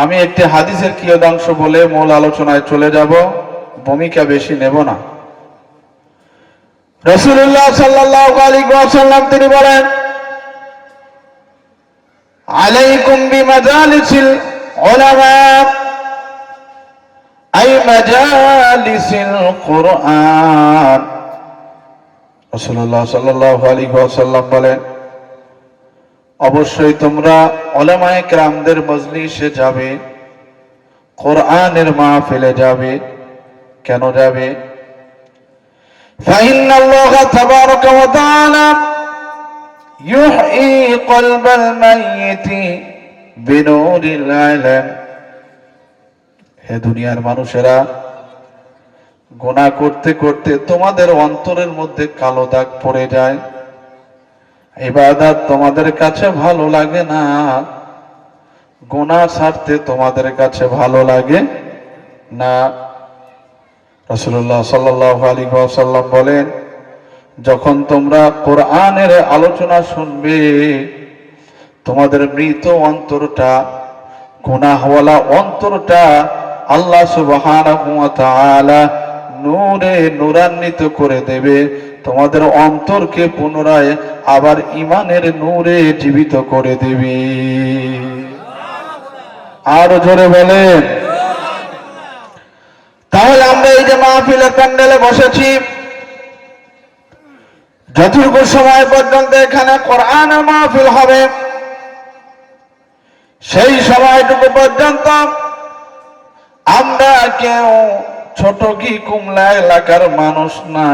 আমি একটি হাদিসের কিয়দাংশ বলে মূল আলোচনায় চলে যাব, ভূমিকা বেশি নেব না। রাসূলুল্লাহ সাল্লাল্লাহু আলাইহি ওয়াসাল্লাম তিনি বলেন, আলাইকুম বিমাজালিসিল উলামা আই মাজালিসিল কুরআন। রাসূলুল্লাহ সাল্লাল্লাহু আলাইহি ওয়াসাল্লাম বলেন, অবশ্যই তোমরা উলামায়ে কেরামদের মজলিসে যাবে, কোরআনের মাহফিলে যাবে। কেন যাবে? ফাইন্নাল্লাহা তাবারাকা ওয়া তাআলা ইউহয়ী কলবাল মাইয়িতি বিনূরিল ইলম। হে দুনিয়ার মানুষেরা, গুনাহ করতে করতে তোমাদের অন্তরের মধ্যে কালো দাগ পড়ে যায়, ইবাদত তোমাদের কাছে ভালো লাগে না, গুনাহ ছাড়তে তোমাদের কাছে ভালো লাগে না। রাসূলুল্লাহ সাল্লাল্লাহু আলাইহি ওয়াসাল্লাম বলেন, যখন তোমরা কোরআনের আলোচনা শুনবে, তোমাদের মৃত অন্তরটা, গুনাহওয়ালা অন্তরটা আল্লাহ সুবহানাহু ওয়া তাআলা নূরে নূরান্বিত করে দেবে। তোমাদের অন্তরকে পুনরায় আবার ঈমানের নূরে জীবিত করে দেবে। আর জোরে বলেন। তাহলে আমরা এই যে মাহফিলের প্যান্ডেলে বসেছি, যতটুকু সময় পর্যন্ত এখানে কোরআনের মাহফিল হবে, সেই সময়টুকু পর্যন্ত আমরা কেউ ছোট ঘি কুমলা এলাকার মানুষ না,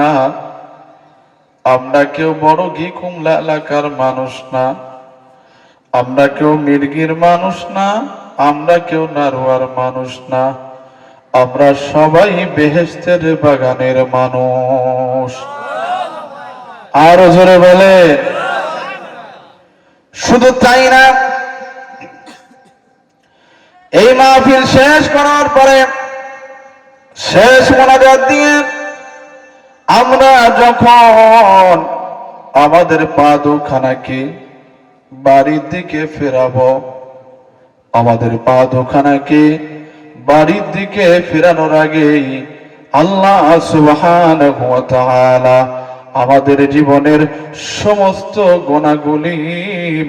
আমরা কেউ বড় ঘি কুমলা এলাকার মানুষ না, আমরা কেউ মির্গির মানুষ না, আমরা কেউ নারুয়ার মানুষ না, আমরা সবাই বেহেশতের বাগানের মানুষ। আরো জোরে বলে। শুধু তাই না, এই মাহফিল শেষ করার পরে শেষ মোনাজাত দিয়ে আমরা যখন আমাদের পা দুখানাকে বাড়ির দিকে ফেরাবো, আমাদের পা দুখানাকে বাড়ির দিকে ফেরানোর আগেই আল্লাহ সুবহানাহু ওয়া তাআলা আমাদের জীবনের সমস্ত গুনাহগুলি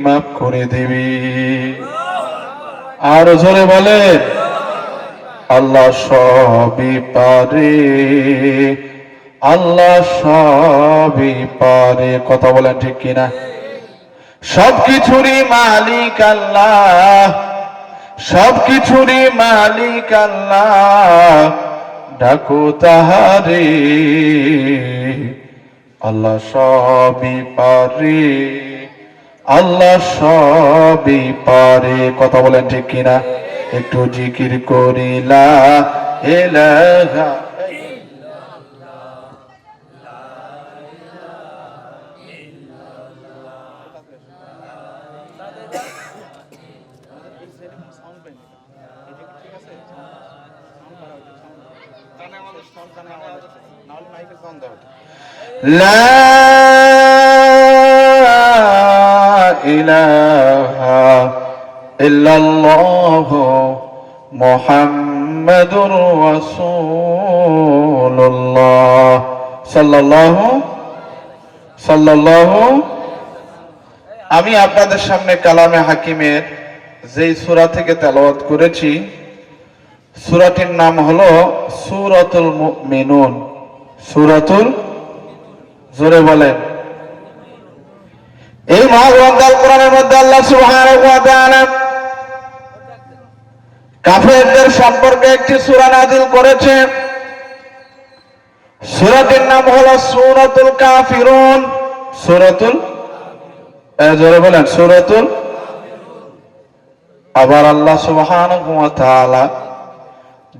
মাফ করে দেবে। আর জোরে বলে, আল্লাহ সবই পারে, আল্লাহ সবই পারে। কথা বলেন ঠিক কিনা? সবকিছুরই মালিক আল্লাহ, সবকিছুরই মালিক আল্লাহ, ডাকো তাহারে, আল্লাহ সবই পারে, আল্লাহ সবই পারে। কথা বলেন ঠিক কিনা? একটু জিকির করি লা ইলাহা লা ইলাহা ইল্লাল্লাহু মুহাম্মাদুর রাসূলুল্লাহ সাল্লাল্লাহু। আমি আপনাদের সামনে কালামে হাকিমের যেই সূরা থেকে তেলাওয়াত করেছি, সূরাটির নাম হলো সূরাতুল মুমিনুন। সূরাতুল, জোরে বলেন। এই মহাগ্রন্থ আল কোরআনের মধ্যে আল্লাহ সুবহানাহু ওয়া তাআলা কাফেরদের সম্পর্কে একটি সূরা নাযিল করেছে। সূরাটির নাম হলো সূরাতুল কাফিরুন। সূরাতুল, জোরে বলেন, সূরাতুল। আবার আল্লাহ সুবহানাহু ওয়া তাআলা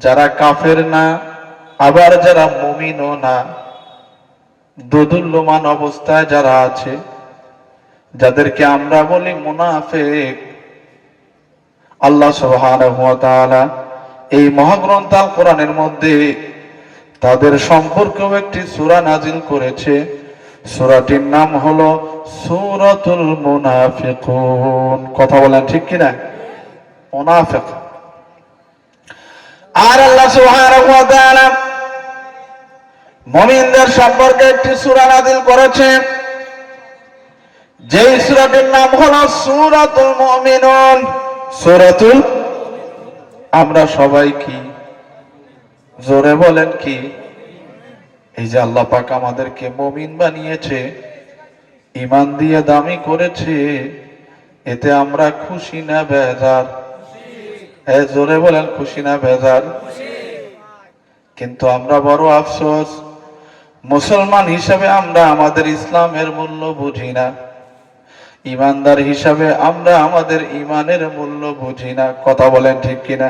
যারা কাফের না, আবার যারা মুমিনও না, দোদুল্যমান অবস্থায় যারা আছে, যাদেরকে আমরা বলি মুনাফিক, আল্লাহ সুবহানাহু ওয়া তাআলা এই মহাগ্রন্থ আল কোরআনের মধ্যে তাদের সম্পর্কেও একটি সূরা নাযিল করেছে। সূরাটির নাম হলো সূরাতুল মুনাফিকুন। কথা বলেন ঠিক কিনা? মুনাফিক, আর আল্লাহ সুবহানাহু ওয়া তাআলা মুমিনদের সম্পর্কে একটি সূরা নাযিল করেছেন, যেই সূরাটির নাম হলো সূরাতুল মুমিনুন। সূরাতুল, আমরা সবাই কি জোরে বলেন কি? এই যে আল্লাহ পাক আমাদেরকে মুমিন বানিয়েছে, ঈমান দিয়ে দামি করেছে, এতে আমরা খুশি না বেজার? জোরে বলেন, খুশি না বেজার? কিন্তু আমরা বড় আফসোস, মুসলমান হিসাবে আমরা আমাদের ইসলামের মূল্য বুঝি না, ইমানদার হিসাবে আমরা আমাদের ইমানের মূল্য বুঝি না। কথা বলেন ঠিক কিনা?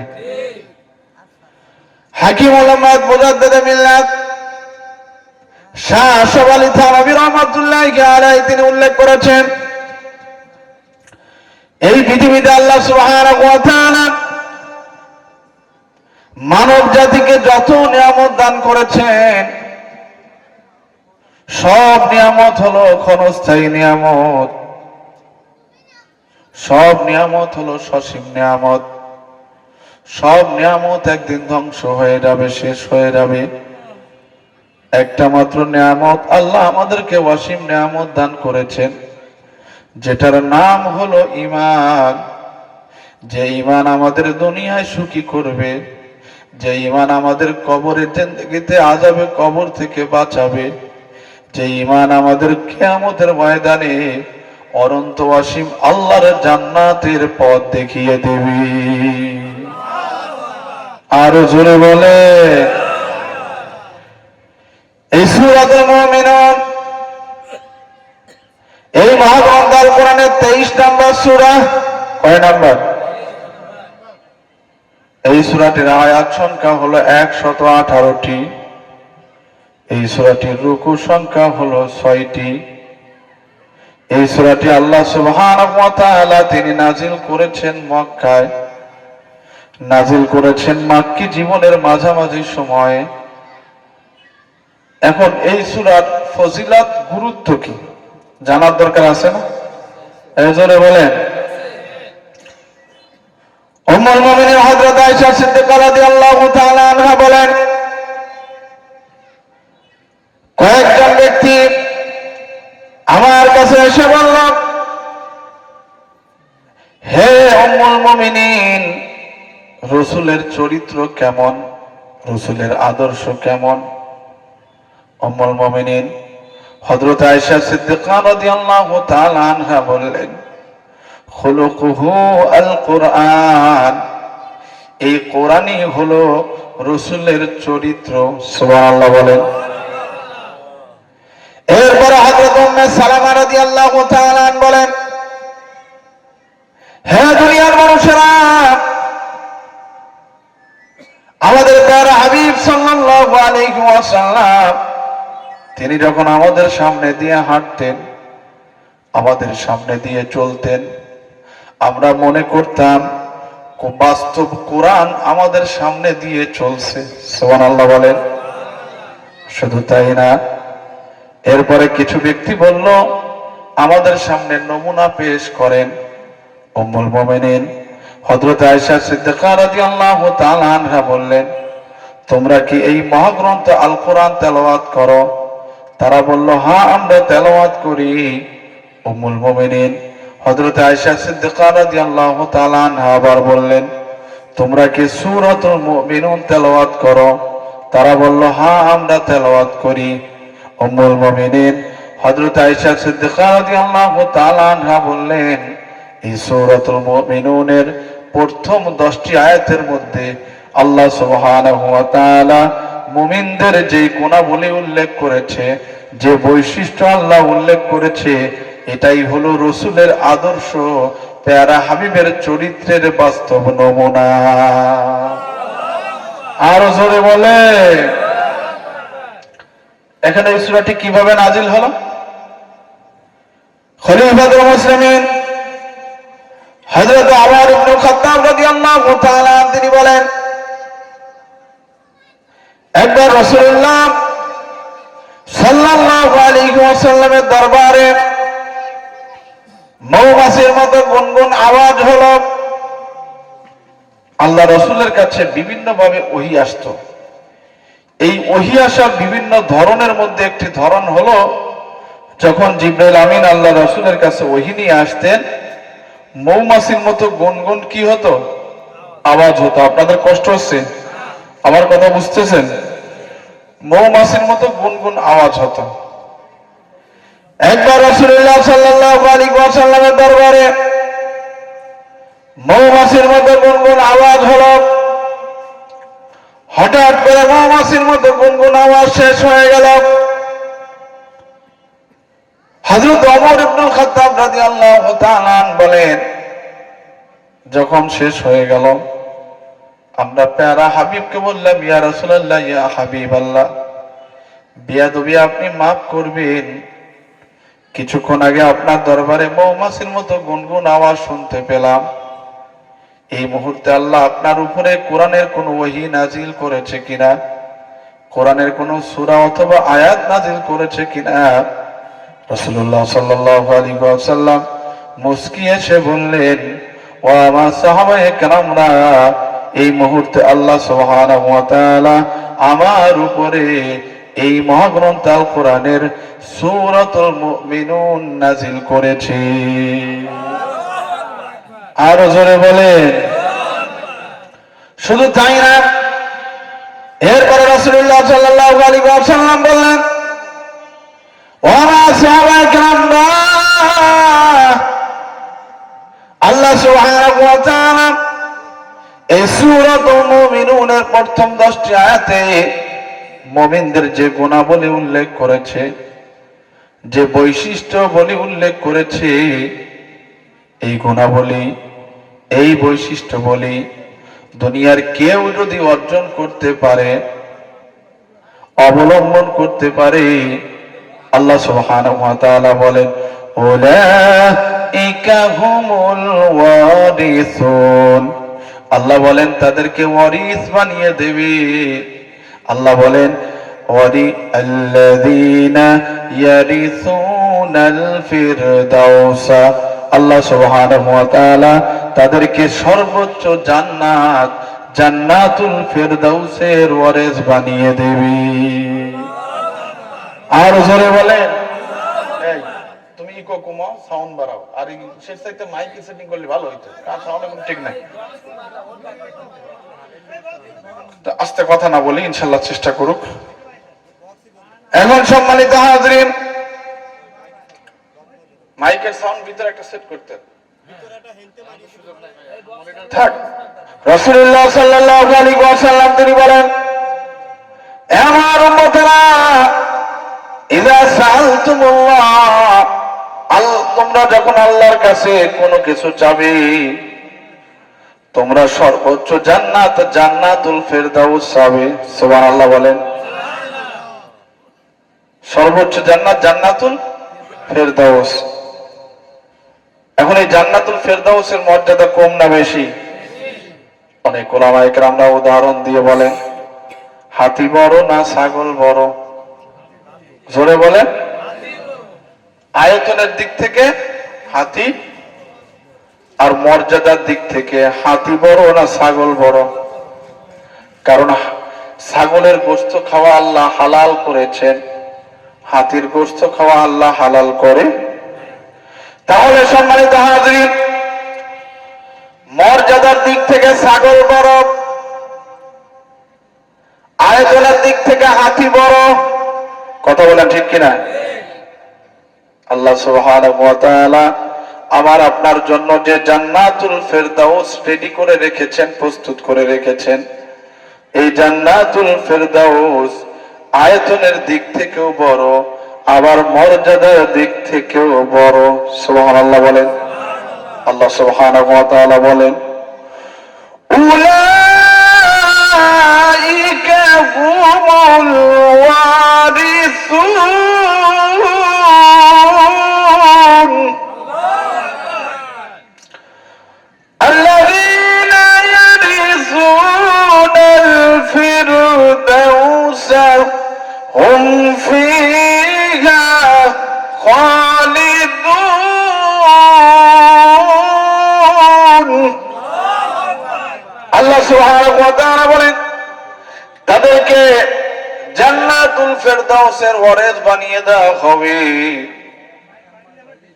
হাকিম উলামা মুজাদ্দিদ মিল্লাত শাহ আশরাফ আলী থানভী রাহমাতুল্লাহি আলাইহি তিনি উল্লেখ করেছেন, এই পৃথিবীতে আল্লাহ সুবহানাহু ওয়া তাআলা মানব জাতিকে যত নিয়ামত দান করেছেন, সব নিয়ামত হলো ক্ষণস্থায়ী নিয়ামত, সব নিয়ামত হলো সসীম নিয়ামত, সব নিয়ামত একদিন ধ্বংস হয়ে যাবে, শেষ হয়ে যাবে। একটা মাত্র নিয়ামত আল্লাহ আমাদেরকে অসীম নিয়ামত দান করেছেন, যেটার নাম হলো ঈমান। যে ঈমান আমাদের দুনিয়ায় সুখী করবে, যে ঈমান আমাদের কবরের জিন্দেগিতে আযাবে কবর থেকে বাঁচাবে, যে ঈমান আমাদের কিয়ামতের ময়দানে অনন্ত অসীম আল্লাহর জান্নাতের পথ দেখিয়ে দেবে। আরো জোরে বলে, এই সূরাতুল মুমিনুন, এই মহাগ্রন্থ আল কোরআনের 23 নম্বর সূরা। কয় নাম্বার? এই সূরাটির আয়াত সংখ্যা হলো 118টি। এই সূরাটির রুকু সংখ্যা হলো 6টি। এই সূরাটি আল্লাহ সুবহানাহু ওয়া তাআলা তিনি নাজিল করেছেন মক্কায়, নাজিল করেছেন মাক্কি জীবনের মাঝামাঝি সময়ে। এখন এই সূরার ফজিলত, গুরুত্ব কি জানার দরকার আছে না? এজন্য বলেন, উম্মুল মুমিনিন হযরত আয়েশা সিদ্দিকা রাদিয়াল্লাহু তাআলা আনহা বলেন, কয়েকজন ব্যক্তি আমার কাছে এসে বলল, হে উম্মুল মুমিনিন, রাসূলের চরিত্র কেমন, রাসূলের আদর্শ কেমন? উম্মুল মুমিনিন হযরত আয়েশা সিদ্দিকা রাদিয়াল্লাহু তাআলা আনহা বললেন, খুলুকুহু আল কুরআন, এই কোরআনই হলো রাসূলের চরিত্র। সুবহানাল্লাহ বলেন। এরপর হযরত উম্মে সালামা রাদিয়াল্লাহু তাআলা বলেন, হে দুনিয়ার মানুষেরা, আমাদের প্যারা হাবিব সাল্লাল্লাহু আলাইহি ওয়াসাল্লাম তিনি যখন আমাদের সামনে দিয়ে হাঁটতেন, আমাদের সামনে দিয়ে চলতেন, আমরা মনে করতাম বাস্তব কোরআন আমাদের সামনে দিয়ে চলছে। সুবহানাল্লাহ বলেন। শুধু তাই না, এরপরে কিছু ব্যক্তি বলল, আমাদের সামনে নমুনা পেশ করেন। উম্মুল মুমিনিন হযরত আয়েশা সিদ্দিকা রাদিয়াল্লাহু তাআলা আনহা বললেন, তোমরা কি এই মহাগ্রন্থ আল কোরআন তেলাওয়াত করো? তারা বলল, হ্যাঁ আমরা তেলাওয়াত করি। উম্মুল মুমিনিন হযরত আয়েশা সিদ্দিকা রাদিয়াল্লাহু তাআলা আনহা আবার বললেন, তোমরা কি সূরাতুল মুমিনুন তেলাওয়াত করো? তারা বলল, হ্যাঁ আমরা তেলাওয়াত করি। উম্মুল মুমিনিন হযরত আয়েশা সিদ্দিকা রাদিয়াল্লাহু তাআলা আনহা বললেন, এই সূরাতুল মুমিনুনের প্রথম 10টি আয়াতের মধ্যে আল্লাহ সুবহানাহু ওয়া তাআলা মুমিনদের যে গুণাবলী উল্লেখ করেছে, যে বৈশিষ্ট্য আল্লাহ উল্লেখ করেছে, এটাই হলো রাসূলের আদর্শ, প্যারা হাবিবের চরিত্রের বাস্তব নমুনা। আরো জোরে বলে। এখানে এই সূরাটি কিভাবে নাজিল হলো? খলিফাতুল মুসলিমিন হযরত ওমর ইবনে খাত্তাব রাদিয়াল্লাহু তাআলা তিনি বলেন, একবার রাসূলুল্লাহ সাল্লাল্লাহু আলাইহি ওয়াসাল্লামের দরবারে মৌমাছির মতো গুনগুন আওয়াজ হলো। আল্লাহ রসুলের কাছে বিভিন্ন ভাবে ওহী আসতো। এই ওহী আসার বিভিন্ন ধরনের মধ্যে একটি ধরন হলো, যখন জিবরাইল আমিন আল্লাহ রসুলের কাছে ওহী নিয়ে আসতেন, মৌমাছির মতো গুনগুন কি হতো, আওয়াজ হতো। আপনাদের কষ্ট হচ্ছে? আমার কথা বুঝতেছেন? মৌমাছির মতো গুনগুন আওয়াজ হতো। একবার রাসূলুল্লাহ সাল্লাল্লাহু আলাইহি ওয়াসাল্লামের দরবারে মৌমাছির মতো গুনগুন আওয়াজ হলো। হঠাৎ করে মৌমাছির মতো গুনগুন আওয়াজ শেষ হয়ে গেল। হযরত ওমর ইবনুল খাত্তাব রাদিয়াল্লাহু তাআলা বলেন, যখন শেষ হয়ে গেল আমরা প্যারা হাবিবকে বললাম, ইয়া রাসূলুল্লাহ, ইয়া হাবিবাল্লাহ, বিয়াদবি আপনি মাফ করবেন, কিছুক্ষণ আগে আপনার দরবারে মৌমাছির মতো গুনগুন আওয়াজ শুনতে পেলাম। এই মুহূর্তে আল্লাহ আপনার উপরে কোরআনের কোন ওহী নাজিল করেছে কিনা, কোরআনের কোন সূরা অথবা আয়াত নাজিল করেছে কিনা? রাসূলুল্লাহ সাল্লাল্লাহু আলাইহি ওয়াসাল্লাম মুস্কি এসে বললেন, ও আমার সাহাবায়ে কেরামরা, এই মুহূর্তে আল্লাহ সুবহানাহু ওয়া তাআলা আমার উপরে এই মহাগ্রন্থ আল কোরআনের সূরাতুল মুমিনুন নাজিল করেছে। আরো জোরে বলেন। শুধু তাই না, এরপরে রাসূলুল্লাহ সাল্লাল্লাহু আলাইহি ওয়াসাল্লাম বললেন, ও আমার সাহাবায়ে কেরামরা, আল্লাহ সুবহানাহু ওয়া তাআলা এই সূরাতুল মুমিনুনের প্রথম 10টি আয়াতে মুমিনদের যে গুণাবলী উল্লেখ করেছে, যে বৈশিষ্ট্য বলি উল্লেখ করেছে, এই গুণাবলী, এই বৈশিষ্ট্য বলি দুনিয়ার কেউ যদি অর্জন করতে পারে, অবলম্বন করতে পারে, আল্লাহ সুবহানাহু ওয়া তাআলা বলেন, উলাইকা হুমুল ওয়ারিসুন, আল্লাহ বলেন তাদেরকে ওয়ারিস বানিয়ে দেবে। আল্লাহ বলেন, ওয়ালিল্লাযীনা ইয়ারিসুনাল ফিরদাউসা, আল্লাহ সুবহানাহু ওয়া তাআলা তাদেরকে সর্বোচ্চ জান্নাত, জান্নাতুল ফিরদাউসের ওয়ারিস বানিয়ে দেবে। আর জোরে বলেন। এই তুমি ইকো কমাও, সাউন্ড বাড়াও, আর এই শেষ থেকে মাইক সেটিং করলে ভালো হইতো, কার সাউন্ড এখন ঠিক নাই। আস্তে কথা না বলি, ইনশাআল্লাহ চেষ্টা করুক। এখন সম্মানিত হাজরিন, মাইকের সাউন্ড ভিতরে একটা সেট করতে থাক। রাসূলুল্লাহ সাল্লাল্লাহু আলাইহি ওয়াসাল্লাম তিনি বলেন, আমার উম্মতেরা, ইযা সাআলতুমুল্লাহ, তোমরা যখন আল্লাহর কাছে কোনো কিছু চাবে, তোমরা সর্বোচ্চ জান্নাত, জান্নাতুল ফিরদাউস চাবে। সুবহানাল্লাহ বলেন। সর্বোচ্চ জান্নাত, জান্নাতুল ফিরদাউস। এখন এই জান্নাতুল ফিরদাউসের মর্যাদা কম না বেশি? অনেক উলামায়ে কেরামরা উদাহরণ দিয়ে বলেন, হাতি বড় না ছাগল বড়? জোরে বলেন। আয়তনের দিক থেকে হাতি, আর মর্যাদার দিক থেকে হাতি বড় না ছাগল বড়? কারণ ছাগলের গোশত খাওয়া আল্লাহ হালাল করেছেন, হাতির গোশত খাওয়া আল্লাহ হালাল করে। তাহলে সম্মানিত হাজরিন, মর্যাদার দিক থেকে ছাগল বড়, আয়তনের দিক থেকে হাতি বড়। কথা বলেন ঠিক কিনা? আল্লাহ সুবহানাহু ওয়া তাআলা আমার আপনার জন্য যে জান্নাতুল ফিরদাউস রেডি করে রেখেছেন, প্রস্তুত করে রেখেছেন, এই জান্নাতুল ফিরদাউস আয়তনের দিক থেকেও বড়, আবার মর্যাদার দিক থেকেও বড়। সুবহানাল্লাহ বলেন। আল্লাহ সুবহানাহু ওয়া তাআলা বলেন, উলাইকা হুমুল ওয়ারিসুন, আল্লাযীনা ইয়ারিসুনাল ফিরদাউসা হুম ফিহা খালিদুন। আল্লাহ ওয়া তাআলা বলেন তাদেরকে জান্নাতুল ফেরদাউসের ওয়ারিস বানিয়ে দেওয়া হবে।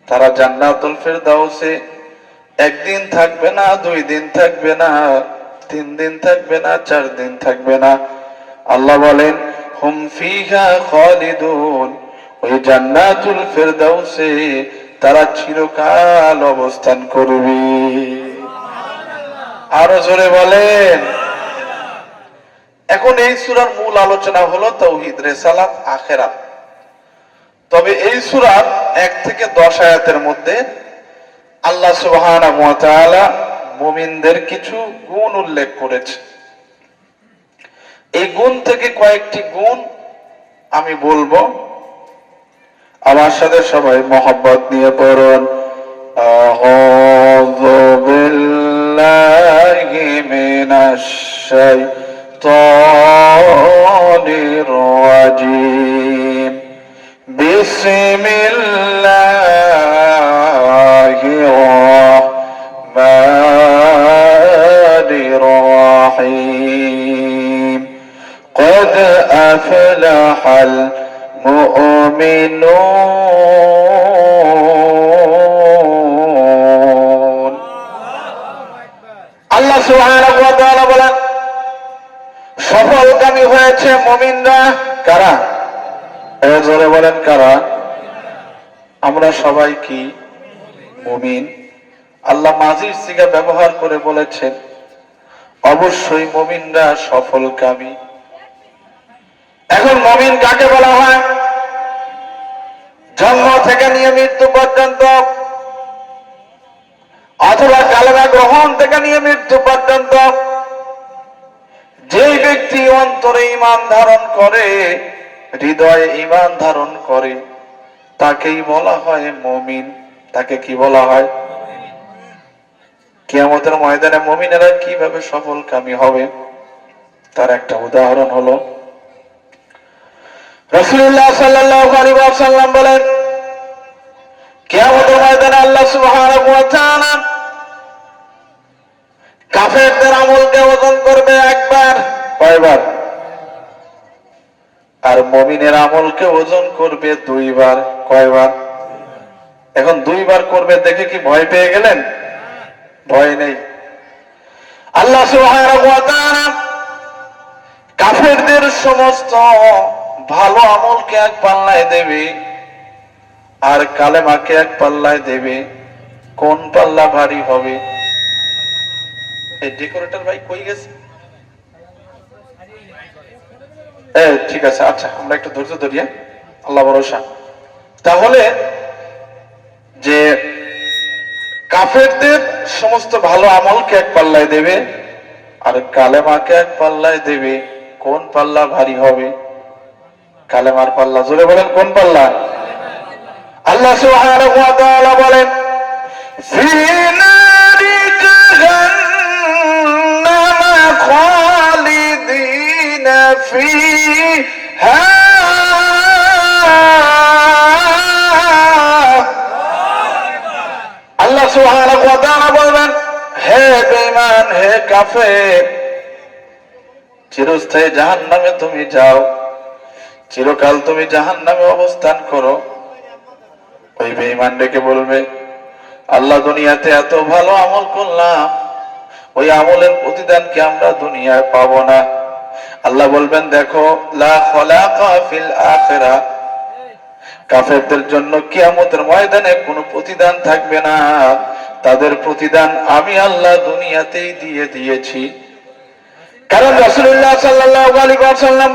তারা জান্নাতুল ফেরদাউসে একদিন থাকবে না, 2 দিন থাকবে না, 3 দিন থাকবে না, 4 দিন থাকবে না। আল্লাহ বলেন হুম ফিহা খালিদুন, ওই জান্নাতুল ফেরদাউসে তারা চিরকাল অবস্থান করবে। আরো জোরে বলেন। এখন এই সূরার মূল আলোচনা হলো তাওহীদ, রিসালাত, আখিরাত। তবে এই সূরার 1 থেকে 10 আয়াতের মধ্যে আল্লাহ সুবহানাহু ওয়া তাআলা মুমিনদের কিছু গুণ উল্লেখ করেছে। এই গুণ থেকে কয়েকটি গুণ আমি বলবো, আমার সাথে সবাই মহব্বত নিয়ে পড়ুন। আউযু বিল্লাহি মিনাশ শাইতানির রাজীম। বিসমিল্লাহির রাহমানির রাহিম। قد أفلح المؤمنون। আল্লাহ সুবহানাহু ওয়া তাআলা বলেন সফলকামী হয়েছে মুমিনরা। কারা? জোরে বলেন কারা? আমরা সবাই কি মুমিন? আল্লাহ মাজির সিগা ব্যবহার করে বলেছেন অবশ্যই মুমিনরা সফলকামী। এখন মুমিন কাকে বলা হয়? জন্ম থেকে নিয়ে মৃত্যু পর্যন্ত, অথবা কালেমা গ্রহণ থেকে নিয়ে মৃত্যু পর্যন্ত যে ব্যক্তি অন্তরে ঈমান ধারণ করে, হৃদয়ে ঈমান ধারণ করে, তাকেই বলা হয় মুমিন। তাকে কি বলা হয়? কিয়ামতের ময়দানে মুমিনেরা কিভাবে সফলকামী হবে তার একটা উদাহরণ হলো রাসূলুল্লাহ সাল্লাল্লাহু আলাইহি ওয়াসাল্লাম বলেন কিয়ামতের ময়দানে আল্লাহ সুবহানাহু ওয়া তাআলা কাফেরদের আমলকে ওজন করবে একবার। কয়বার? আর মুমিনের আমলকে ওজন করবে 2 বার। কয়বার? এখন 2 বার করবে দেখে কি ভয় পেয়ে গেলেন? ভয় নেই। আল্লাহ সুবহানাহু ওয়া তাআলা কাফেরদের সমস্ত ভালো আমলকে এক পাল্লায় দেবে আর কালেমাকে এক পাল্লায় দেবে। কোন পাল্লা ভারী হবে? এই ডেকোরেটর ভাই কই গেছে? ঠিক আছে, আচ্ছা আমরা একটু ধৈর্য ধরি, আল্লাহ ভরসা। তাহলে যে কাফেরদের সমস্ত ভালো আমলকে এক পাল্লায় দেবে আর কালেমাকে এক পাল্লায় দেবে। কোন পাল্লা ভারী হবে? কালেমার পাল্লা। জোরে বলেন কোন পাল্লা? আল্লাহ সুবহানাহু ওয়া তাআলা বলেন ফি নারি জাহান্নাম খালিদিনা ফিহা। আল্লাহ সুবহানাহু ওয়া তাআলা বলেন হে বেঈমান, হে কাফের, চিরস্থায়ী জাহান্নামে তুমি যাও, চিরকাল তুমি জাহান্নামে অবস্থান করো। ওই বেঈমান ডেকে বলবে আল্লাহ দুনিয়াতে এত ভালো আমল করলাম, ওই আমলের প্রতিদান কি আমরা দুনিয়ায় পাবো না? আল্লাহ বলবেন দেখো লা খলাকা ফিল আখিরাহ, কাফেরদের জন্য কিয়ামতের ময়দানে কোনো প্রতিদান থাকবে না। তাদের প্রতিদান আমি আল্লাহ দুনিয়াতেই দিয়ে দিয়েছি। কারণ রাসূলুল্লাহ সাল্লাল্লাহু আলাইহি ওয়াসাল্লাম